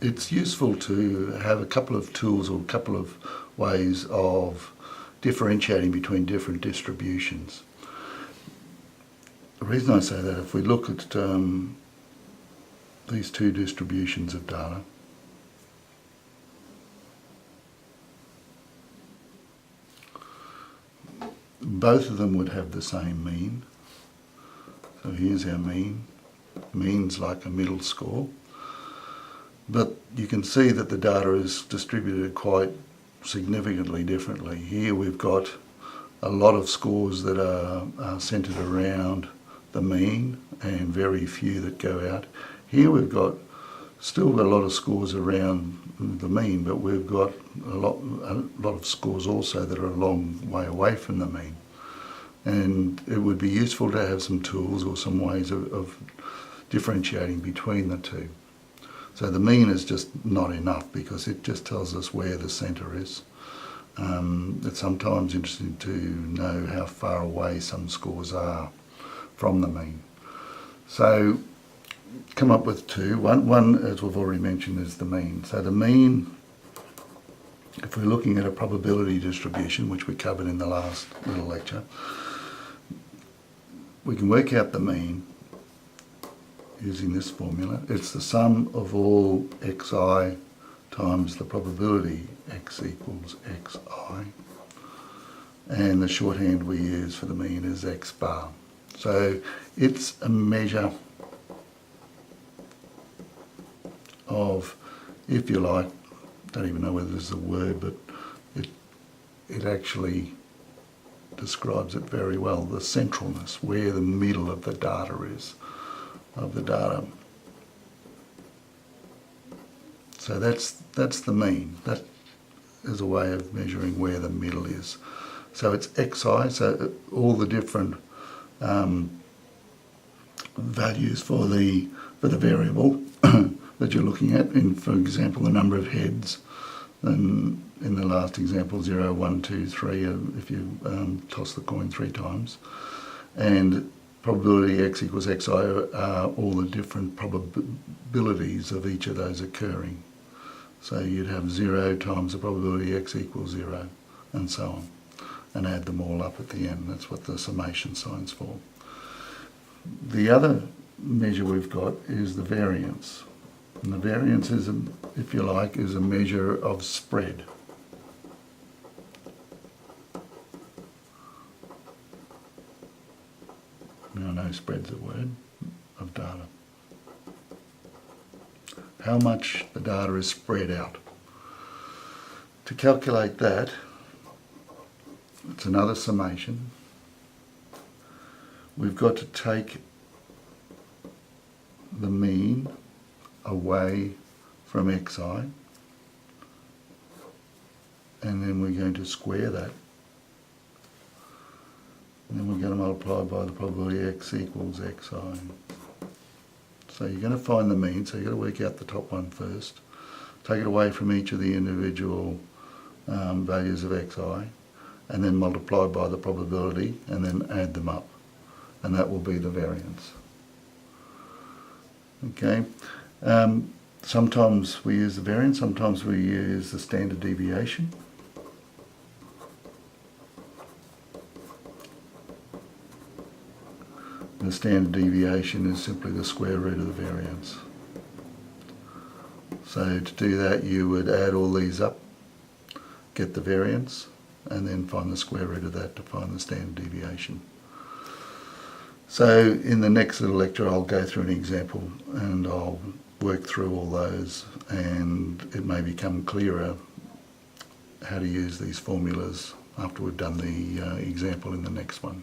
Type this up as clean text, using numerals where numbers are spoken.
it's useful to have a couple of tools or a couple of ways of differentiating between different distributions. The reason I say that, if we look at these two distributions of data, both of them would have the same mean. So here's our mean. Mean's like a middle score. But you can see that the data is distributed quite significantly differently. Here we've got a lot of scores that are centred around the mean and very few that go out. Here we've got still got a lot of scores around the mean, but we've got a lot of scores also that are a long way away from the mean. And it would be useful to have some tools or some ways of differentiating between the two. So the mean is just not enough because it just tells us where the centre is. It's sometimes interesting to know how far away some scores are from the mean. So come up with two. One, as we've already mentioned, is the mean. So the mean, if we're looking at a probability distribution, which we covered in the last little lecture, we can work out the mean using this formula. It's the sum of all xi times the probability x equals xi, and the shorthand we use for the mean is x bar. So it's a measure of, if you like, don't even know whether this is a word, but it actually describes it very well, the centralness, where the middle of the data is, of the data. So that's the mean. That is a way of measuring where the middle is. So it's xi, so all the different values for the variable that you're looking at, for example, the number of heads. And in the last example, 0, 1, 2, 3, if you toss the coin 3 times. And probability x equals xi are all the different probabilities of each of those occurring. So you'd have 0 times the probability x equals 0, and so on, and add them all up at the end. That's what the summation sign's for. The other measure we've got is the variance. And the variance is, if you like, is a measure of spread. Now I know spread's a word, of data. How much the data is spread out. To calculate that, it's another summation. We've got to take the mean away from xi, and then we're going to square that, and then we're going to multiply by the probability x equals xi. So you're going to find the mean, so you've got to work out the top one first, take it away from each of the individual values of xi, and then multiply by the probability, and then add them up, and that will be the variance. Okay. Sometimes we use the variance, sometimes we use the standard deviation. The standard deviation is simply the square root of the variance. So to do that, you would add all these up, get the variance, and then find the square root of that to find the standard deviation. So in the next little lecture I'll go through an example and I'll work through all those, and it may become clearer how to use these formulas after we've done the example in the next one.